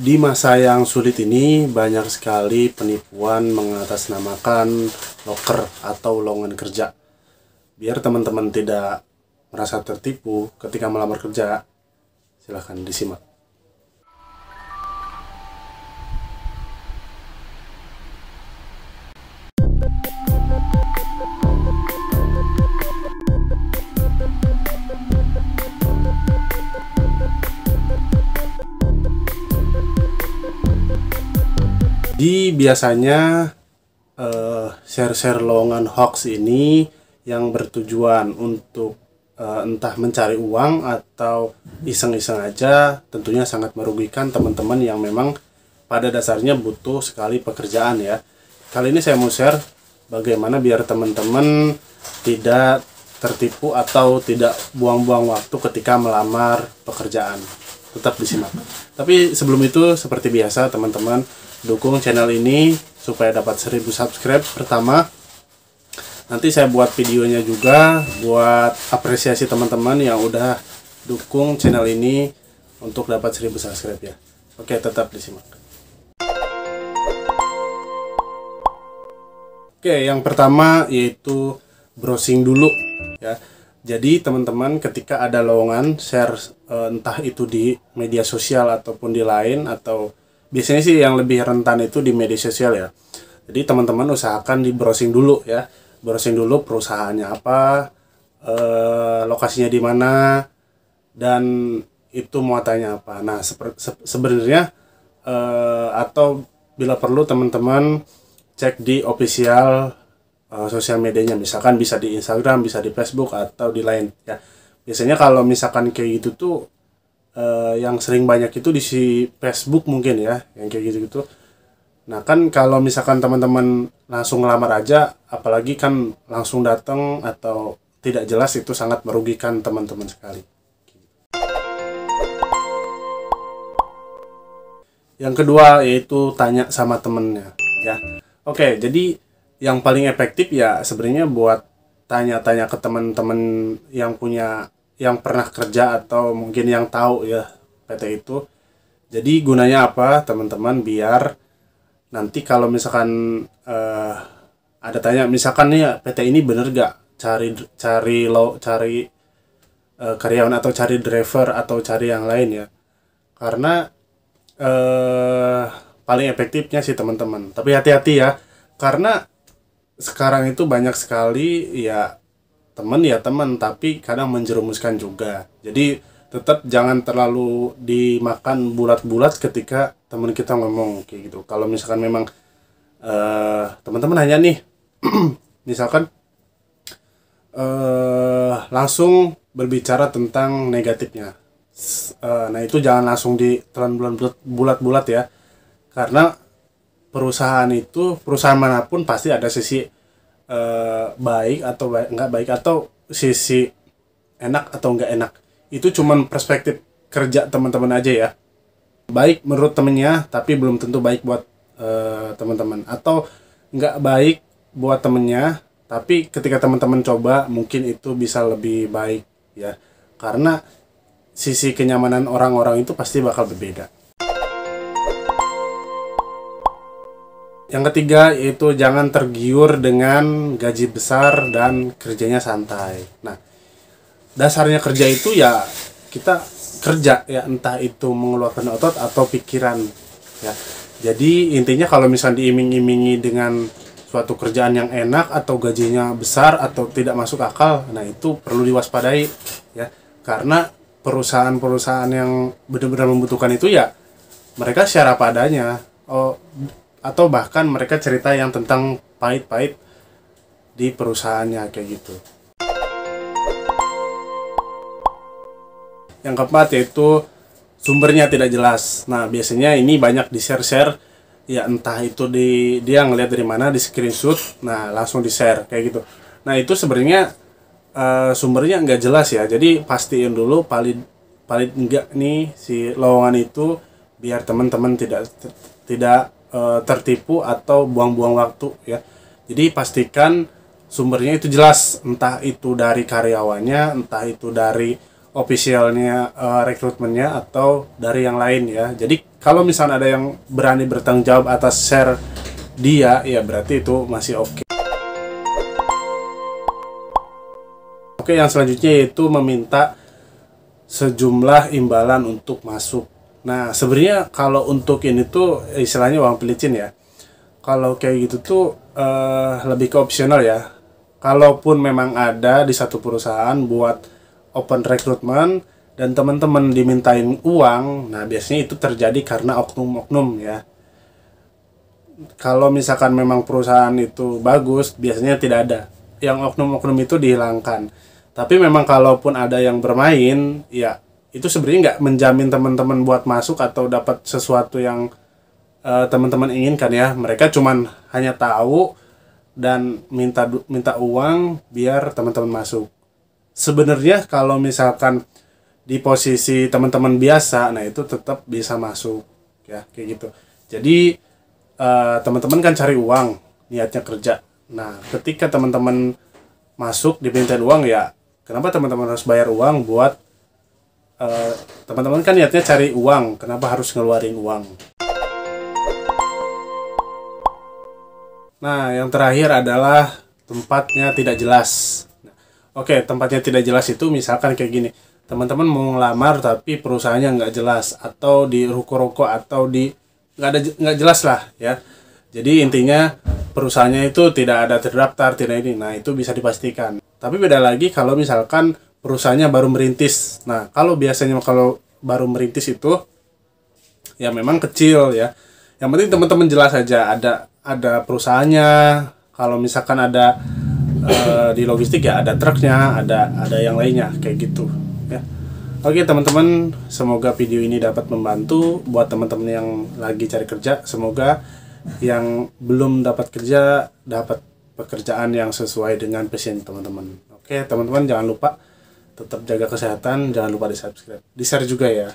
Di masa yang sulit ini banyak sekali penipuan mengatasnamakan loker atau lowongan kerja. Biar teman-teman tidak merasa tertipu ketika melamar kerja, silahkan disimak. Biasanya share-share lowongan hoax ini yang bertujuan untuk entah mencari uang atau iseng-iseng aja, tentunya sangat merugikan teman-teman yang memang pada dasarnya butuh sekali pekerjaan ya. Kali ini saya mau share bagaimana biar teman-teman tidak tertipu atau tidak buang-buang waktu ketika melamar pekerjaan. Tetap disimak. Tapi sebelum itu, seperti biasa teman-teman, dukung channel ini supaya dapat 1000 subscribe pertama. Nanti saya buat videonya juga buat apresiasi teman-teman yang udah dukung channel ini untuk dapat 1000 subscribe ya. Oke, tetap disimak. Oke, yang pertama yaitu browsing dulu ya. Jadi teman-teman ketika ada lowongan share entah itu di media sosial ataupun di lain, atau biasanya sih yang lebih rentan itu di media sosial ya. Jadi teman-teman usahakan di browsing dulu ya. Browsing dulu perusahaannya apa, lokasinya di mana, dan itu muatannya apa. Nah, sebenarnya atau bila perlu teman-teman cek di official sosial medianya, misalkan bisa di Instagram, bisa di Facebook atau di lain ya. Biasanya kalau misalkan kayak gitu tuh yang sering banyak itu di Facebook mungkin ya, yang kayak gitu-gitu. Nah kan kalau misalkan teman-teman langsung ngelamar aja, apalagi kan langsung datang atau tidak jelas, itu sangat merugikan teman-teman sekali. Yang kedua yaitu tanya sama temennya ya. Oke, jadi yang paling efektif ya sebenarnya buat tanya-tanya ke teman-teman yang pernah kerja atau mungkin yang tahu ya PT itu. Jadi gunanya apa teman-teman, biar nanti kalau misalkan ada tanya misalkan nih ya, PT ini bener gak cari karyawan atau cari driver atau cari yang lain ya. Karena paling efektifnya sih teman-teman. Tapi hati-hati ya, karena sekarang itu banyak sekali ya teman, tapi kadang menjerumuskan juga. Jadi tetap jangan terlalu dimakan bulat-bulat ketika teman kita ngomong kayak gitu. Kalau misalkan memang teman-teman hanya nih misalkan langsung berbicara tentang negatifnya. Nah itu jangan langsung ditelan bulat-bulat ya. Karena perusahaan manapun pasti ada sisi baik atau nggak baik, atau sisi enak atau nggak enak. Itu cuman perspektif kerja teman-teman aja ya. Baik menurut temennya, tapi belum tentu baik buat teman-teman, atau nggak baik buat temennya, tapi ketika teman-teman coba mungkin itu bisa lebih baik ya. Karena sisi kenyamanan orang-orang itu pasti bakal berbeda. Yang ketiga yaitu jangan tergiur dengan gaji besar dan kerjanya santai. Nah, dasarnya kerja itu ya kita kerja ya, entah itu mengeluarkan otot atau pikiran ya. Jadi intinya kalau misalnya diiming-imingi dengan suatu kerjaan yang enak atau gajinya besar atau tidak masuk akal, nah itu perlu diwaspadai ya. Karena perusahaan-perusahaan yang benar-benar membutuhkan itu ya mereka secara apa adanya. Atau bahkan mereka cerita yang tentang pahit-pahit di perusahaannya kayak gitu. Yang keempat yaitu sumbernya tidak jelas. Nah biasanya ini banyak di share ya, entah itu dia ngeliat dari mana, di screenshot, nah langsung di share kayak gitu. Nah itu sebenarnya sumbernya nggak jelas ya. Jadi pastiin dulu valid enggak nih si lowongan itu, biar teman-teman tidak tertipu atau buang-buang waktu ya. Jadi pastikan sumbernya itu jelas, entah itu dari karyawannya, entah itu dari officialnya rekrutmennya atau dari yang lain ya. Jadi kalau misalnya ada yang berani bertanggung jawab atas share dia, ya berarti itu masih oke. Oke, yang selanjutnya yaitu meminta sejumlah imbalan untuk masuk. Nah, sebenarnya kalau untuk ini tuh istilahnya uang pelicin ya. Kalau kayak gitu tuh lebih ke opsional ya. Kalaupun memang ada di satu perusahaan buat open recruitment dan teman-teman dimintain uang, nah biasanya itu terjadi karena oknum-oknum ya. Kalau misalkan memang perusahaan itu bagus, biasanya tidak ada. Yang oknum-oknum itu dihilangkan. Tapi memang kalaupun ada yang bermain, ya itu sebenarnya nggak menjamin teman-teman buat masuk atau dapat sesuatu yang teman-teman inginkan ya. Mereka cuman hanya tahu dan minta uang biar teman-teman masuk. Sebenarnya kalau misalkan di posisi teman-teman biasa, nah itu tetap bisa masuk ya, kayak gitu. Jadi teman-teman kan cari uang, niatnya kerja. Nah, ketika teman-teman masuk diminta uang, ya kenapa teman-teman harus bayar uang buat teman-teman kan niatnya cari uang, kenapa harus ngeluarin uang? Nah, yang terakhir adalah tempatnya tidak jelas. Oke, tempatnya tidak jelas itu misalkan kayak gini. Teman-teman mau ngelamar tapi perusahaannya nggak jelas, atau di ruko-ruko, atau di nggak jelas lah ya. Jadi intinya perusahaannya itu tidak ada terdaftar, tidak ini. Nah, itu bisa dipastikan. Tapi beda lagi kalau misalkan perusahaannya baru merintis. Nah, kalau biasanya kalau baru merintis itu ya memang kecil ya. Yang penting teman-teman jelas aja ada perusahaannya. Kalau misalkan ada di logistik ya ada truknya, ada yang lainnya kayak gitu ya. Oke teman-teman, semoga video ini dapat membantu buat teman-teman yang lagi cari kerja. Semoga yang belum dapat kerja dapat pekerjaan yang sesuai dengan passion teman-teman. Oke teman-teman, jangan lupa tetap jaga kesehatan, jangan lupa di subscribe, di share juga ya.